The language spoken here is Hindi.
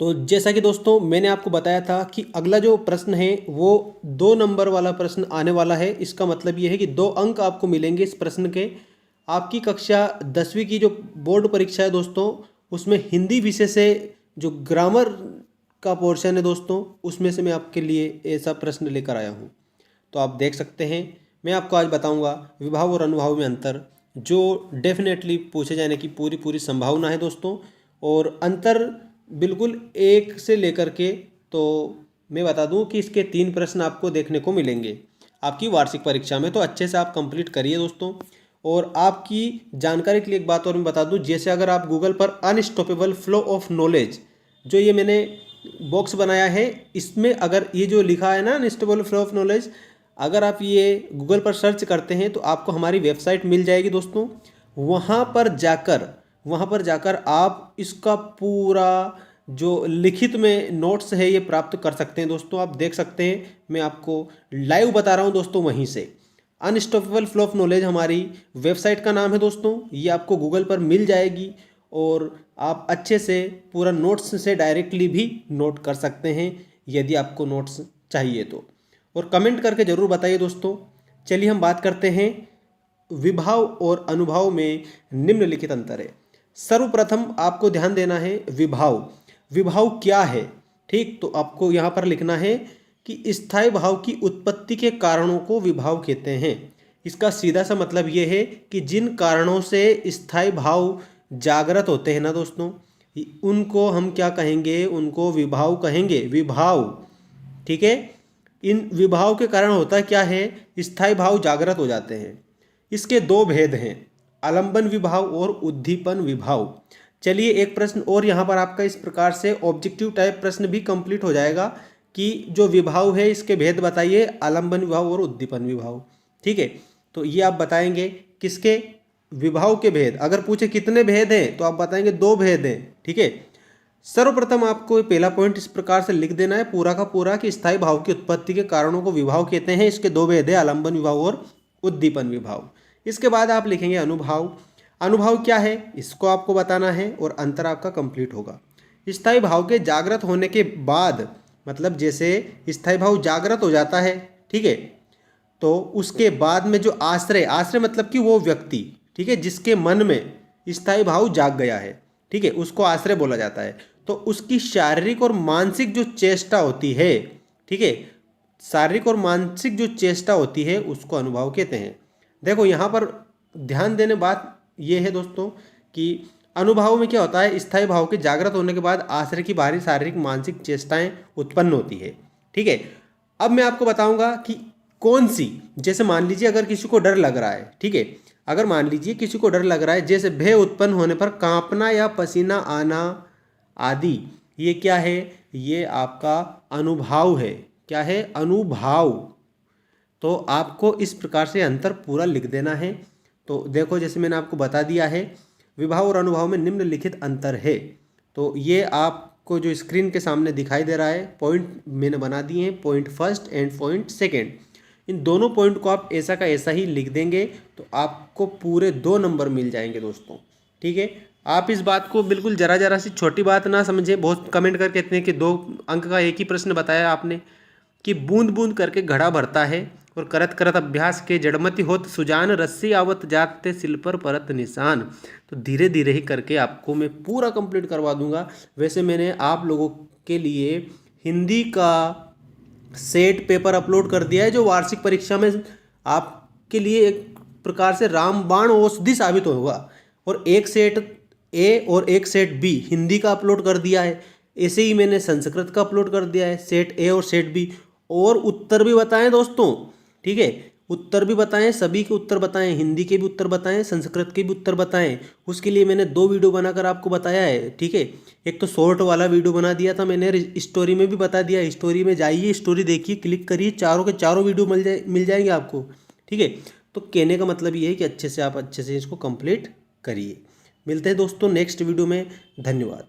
तो जैसा कि दोस्तों मैंने आपको बताया था कि अगला जो प्रश्न है वो 2 नंबर वाला प्रश्न आने वाला है। इसका मतलब ये है कि 2 अंक आपको मिलेंगे इस प्रश्न के। आपकी कक्षा 10वीं की जो बोर्ड परीक्षा है दोस्तों, उसमें हिंदी विषय से जो ग्रामर का पोर्शन है दोस्तों, उसमें से मैं आपके लिए ऐसा प्रश्न लेकर आया हूँ। तो आप देख सकते हैं, मैं आपको आज बताऊंगा विभाव और अनुभाव में अंतर, जो डेफिनेटली पूछे जाने की पूरी पूरी संभावना है दोस्तों। और अंतर बिल्कुल एक से लेकर के, तो मैं बता दूं कि इसके 3 प्रश्न आपको देखने को मिलेंगे आपकी वार्षिक परीक्षा में। तो अच्छे से आप कंप्लीट करिए दोस्तों। और आपकी जानकारी के लिए एक बात और मैं बता दूं, जैसे अगर आप गूगल पर अनस्टॉपेबल फ्लो ऑफ नॉलेज, जो ये मैंने बॉक्स बनाया है, इसमें अगर ये जो लिखा है ना अनस्टॉपेबल फ्लो ऑफ नॉलेज, अगर आप ये गूगल पर सर्च करते हैं तो आपको हमारी वेबसाइट मिल जाएगी दोस्तों। वहाँ पर जाकर आप इसका पूरा जो लिखित में नोट्स है ये प्राप्त कर सकते हैं दोस्तों। आप देख सकते हैं, मैं आपको लाइव बता रहा हूँ दोस्तों वहीं से। अनस्टॉपेबल फ्लो ऑफ नॉलेज हमारी वेबसाइट का नाम है दोस्तों, ये आपको गूगल पर मिल जाएगी और आप अच्छे से पूरा नोट्स से डायरेक्टली भी नोट कर सकते हैं यदि आपको नोट्स चाहिए तो। और कमेंट करके ज़रूर बताइए दोस्तों। चलिए हम बात करते हैं विभाव और अनुभाव में निम्नलिखित अंतर है। सर्वप्रथम आपको ध्यान देना है विभाव। विभाव क्या है, ठीक? तो आपको यहाँ पर लिखना है कि स्थायी भाव की उत्पत्ति के कारणों को विभाव कहते हैं। इसका सीधा सा मतलब ये है कि जिन कारणों से स्थायी भाव जागृत होते हैं ना दोस्तों, उनको हम क्या कहेंगे? उनको विभाव कहेंगे, विभाव। ठीक है, इन विभाव के कारण होता क्या है? स्थायी भाव जागृत हो जाते हैं। इसके 2 भेद हैं, आलंबन विभाव और उद्दीपन विभाव। चलिए एक प्रश्न और यहाँ पर आपका इस प्रकार से ऑब्जेक्टिव टाइप प्रश्न भी कंप्लीट हो जाएगा कि जो विभाव है इसके भेद बताइए, आलंबन विभाव और उद्दीपन विभाव। ठीक है, तो ये आप बताएंगे किसके? विभाव के भेद। अगर पूछे कितने भेद हैं तो आप बताएंगे 2 भेद हैं। ठीक है, सर्वप्रथम आपको पहला पॉइंट इस प्रकार से लिख देना है पूरा का पूरा कि स्थायी भाव की उत्पत्ति के कारणों को विभाव कहते हैं। इसके 2 भेद है, आलंबन विभाव और उद्दीपन विभाव। इसके बाद आप लिखेंगे अनुभाव। अनुभाव क्या है इसको आपको बताना है और अंतर आपका कंप्लीट होगा। स्थायी भाव के जागृत होने के बाद, मतलब जैसे स्थायी भाव जागृत हो जाता है, ठीक है, तो उसके बाद में जो आश्रय, आश्रय मतलब कि वो व्यक्ति, ठीक है, जिसके मन में स्थायी भाव जाग गया है, ठीक है, उसको आश्रय बोला जाता है। तो उसकी शारीरिक और मानसिक जो चेष्टा होती है, ठीक है, शारीरिक और मानसिक जो चेष्टा होती है उसको अनुभाव कहते हैं। देखो यहाँ पर ध्यान देने बात ये है दोस्तों कि अनुभाव में क्या होता है? स्थायी भाव के जागृत होने के बाद आश्रय की बाहरी शारीरिक मानसिक चेष्टाएं उत्पन्न होती है। ठीक है, अब मैं आपको बताऊंगा कि कौन सी, जैसे मान लीजिए अगर किसी को डर लग रहा है, ठीक है, अगर मान लीजिए किसी को डर लग रहा है, जैसे भय उत्पन्न होने पर कांपना या पसीना आना आदि, ये क्या है? ये आपका अनुभाव है। क्या है? अनुभाव। तो आपको इस प्रकार से अंतर पूरा लिख देना है। तो देखो जैसे मैंने आपको बता दिया है, विभाव और अनुभाव में निम्नलिखित अंतर है। तो ये आपको जो स्क्रीन के सामने दिखाई दे रहा है, पॉइंट मैंने बना दिए हैं, point first and point second. इन दोनों पॉइंट को आप ऐसा का ऐसा ही लिख देंगे तो आपको पूरे 2 नंबर मिल जाएंगे दोस्तों। ठीक है, आप इस बात को बिल्कुल जरा जरा सी छोटी बात ना समझे। बहुत कमेंट करके कहते हैं कि 2 अंक का एक ही प्रश्न बताया आपने, कि बूंद बूंद करके घड़ा भरता है और करत करत अभ्यास के जड़मति होत सुजान, रस्सी आवत जाते सिल पर परत निशान। तो धीरे धीरे ही करके आपको मैं पूरा कंप्लीट करवा दूंगा। वैसे मैंने आप लोगों के लिए हिंदी का सेट पेपर अपलोड कर दिया है, जो वार्षिक परीक्षा में आपके लिए एक प्रकार से रामबाण औषधि साबित होगा। और एक सेट ए और एक सेट बी हिंदी का अपलोड कर दिया है। ऐसे ही मैंने संस्कृत का अपलोड कर दिया है, सेट ए और सेट बी। और उत्तर भी बताएं दोस्तों, ठीक है, उत्तर भी बताएं, सभी के उत्तर बताएं, हिंदी के भी उत्तर बताएं, संस्कृत के भी उत्तर बताएं। उसके लिए मैंने 2 वीडियो बनाकर आपको बताया है। ठीक है, एक तो शॉर्ट वाला वीडियो बना दिया था मैंने, स्टोरी में भी बता दिया। स्टोरी में जाइए, स्टोरी देखिए, क्लिक करिए, चारों के चारों वीडियो मिल जाएंगे आपको। ठीक है, तो कहने का मतलब ये है कि अच्छे से आप अच्छे से इसको कंप्लीट करिए। मिलते हैं दोस्तों नेक्स्ट वीडियो में। धन्यवाद।